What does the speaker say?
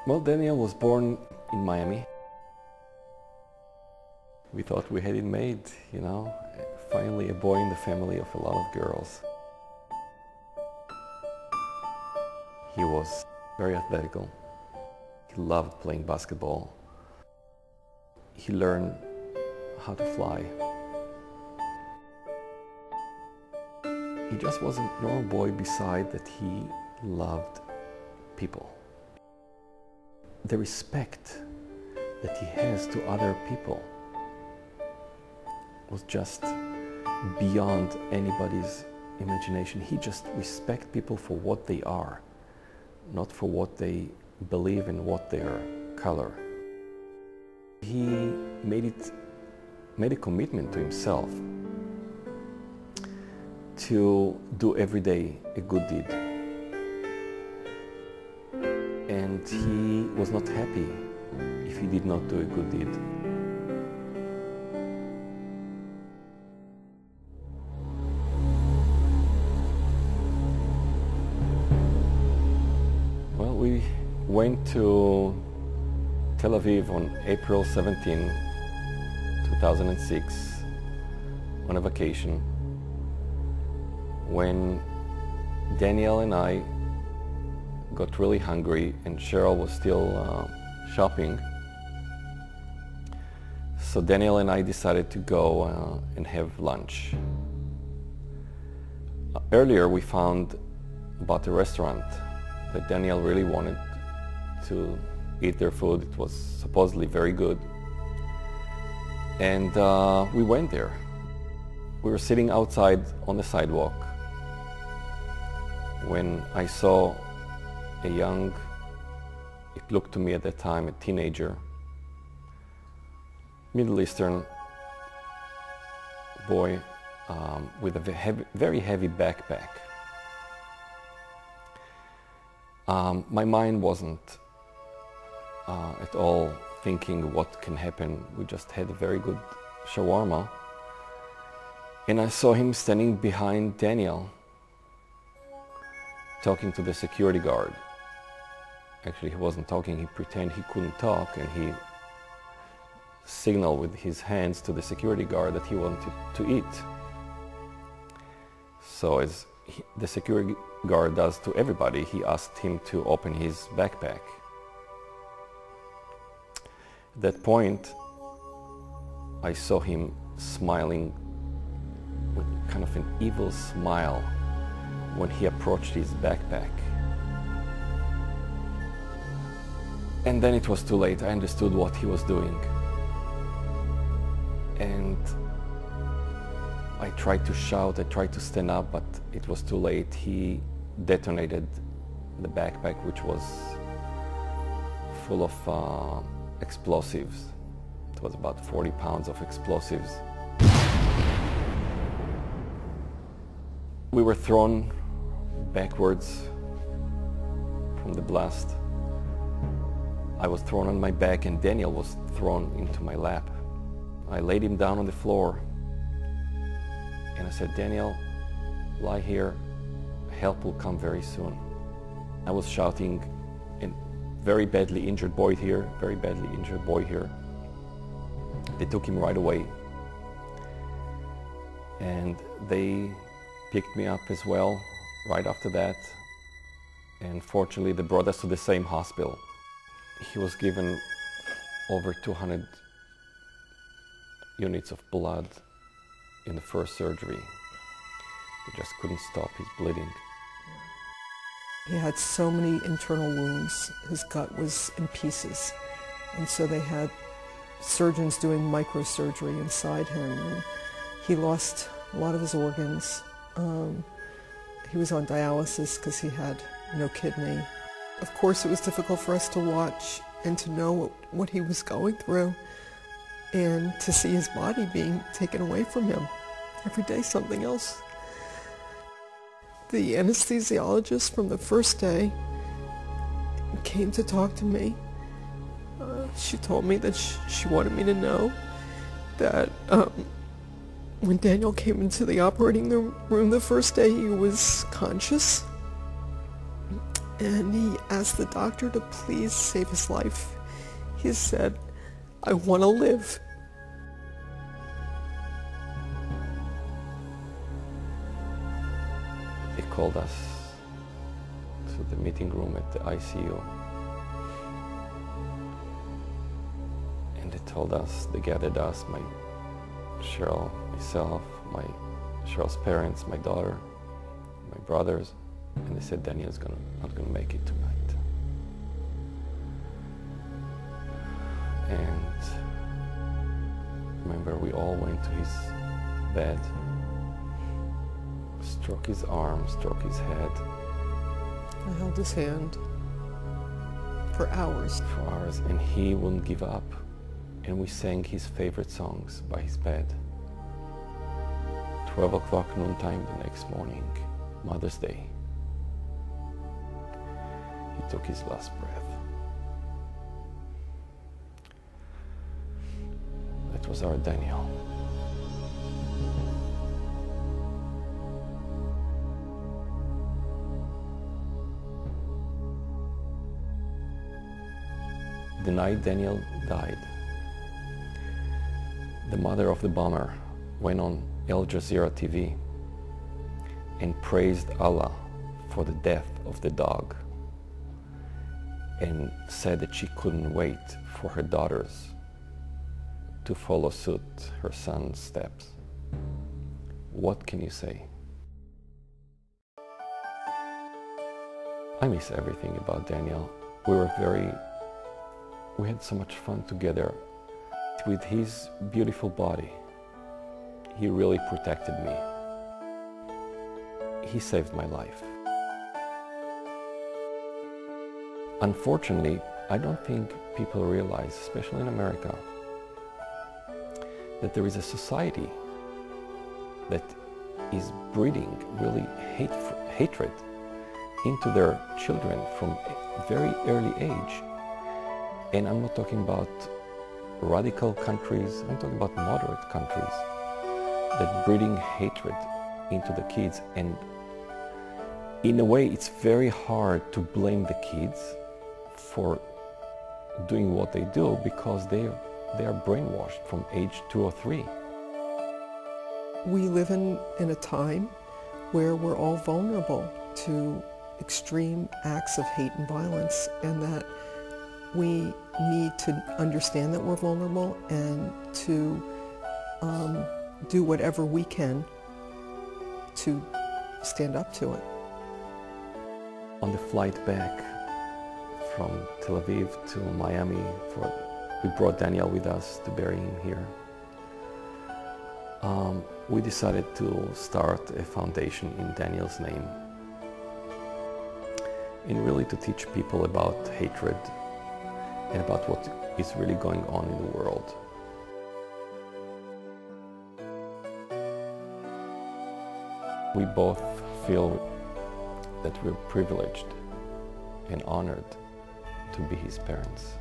Well, Daniel was born in Miami. We thought we had it made, you know, finally a boy in the family of a lot of girls. He was very athletical. He loved playing basketball. He learned how to fly. He just was a normal boy beside that he loved people. The respect that he has to other people was just beyond anybody's imagination. He just respects people for what they are, not for what they believe in, what their color. He made a commitment to himself to do every day a good deed. And he was not happy if he did not do a good deed. Well, we went to Tel Aviv on April 17, 2006 on a vacation when Daniel and I got really hungry and Cheryl was still shopping. So Daniel and I decided to go and have lunch. Earlier we found about a restaurant that Daniel really wanted to eat their food. It was supposedly very good. And we went there. We were sitting outside on the sidewalk when I saw a young, it looked to me at that time, a teenager, Middle Eastern boy with a very heavy backpack. My mind wasn't at all thinking what can happen. We just had a very good shawarma. And I saw him standing behind Daniel, talking to the security guard. Actually, he wasn't talking, he pretended he couldn't talk, and he signaled with his hands to the security guard that he wanted to eat. So as the security guard does to everybody, he asked him to open his backpack. At that point, I saw him smiling with kind of an evil smile when he approached his backpack. And then it was too late. I understood what he was doing. And I tried to shout, I tried to stand up, but it was too late. He detonated the backpack, which was full of explosives. It was about 40 pounds of explosives. We were thrown backwards from the blast. I was thrown on my back and Daniel was thrown into my lap. I laid him down on the floor and I said, "Daniel, lie here, help will come very soon." I was shouting, "A very badly injured boy here, very badly injured boy here." They took him right away and they picked me up as well right after that, and fortunately they brought us to the same hospital. He was given over 200 units of blood in the first surgery. They just couldn't stop his bleeding. He had so many internal wounds. His gut was in pieces, and so they had surgeons doing microsurgery inside him, and he lost a lot of his organs. He was on dialysis because he had no kidney. Of course, it was difficult for us to watch and to know what he was going through and to see his body being taken away from him. Every day, something else. The anesthesiologist from the first day came to talk to me. She told me that she wanted me to know that when Daniel came into the operating room the first day, he was conscious. and he asked the doctor to please save his life. He said, "I want to live." They called us to the meeting room at the ICU. And they told us, they gathered us, Cheryl, myself, Cheryl's parents, my daughter, my brothers, and they said Daniel's not gonna make it tonight. And remember, we all went to his bed, stroked his arm, stroked his head. I held his hand for hours. For hours, and he wouldn't give up. And we sang his favorite songs by his bed. 12 o'clock noontime the next morning, Mother's Day. He took his last breath. That was our Daniel. The night Daniel died, the mother of the bomber went on Al Jazeera TV and praised Allah for the death of the dog and said that she couldn't wait for her daughters to follow suit her son's steps. What can you say? I miss everything about Daniel. We had so much fun together. With his beautiful body, he really protected me. He saved my life. Unfortunately, I don't think people realize, especially in America, that there is a society that is breeding really hatred into their children from a very early age. And I'm not talking about radical countries, I'm talking about moderate countries that breeding hatred into the kids. And in a way, it's very hard to blame the kids for doing what they do because they are brainwashed from age 2 or 3. We live in a time where we're all vulnerable to extreme acts of hate and violence, and that we need to understand that we're vulnerable and to do whatever we can to stand up to it. On the flight back from Tel Aviv to Miami, we brought Daniel with us to bury him here. We decided to start a foundation in Daniel's name, and really to teach people about hatred and about what is really going on in the world. We both feel that we're privileged and honored to be his parents.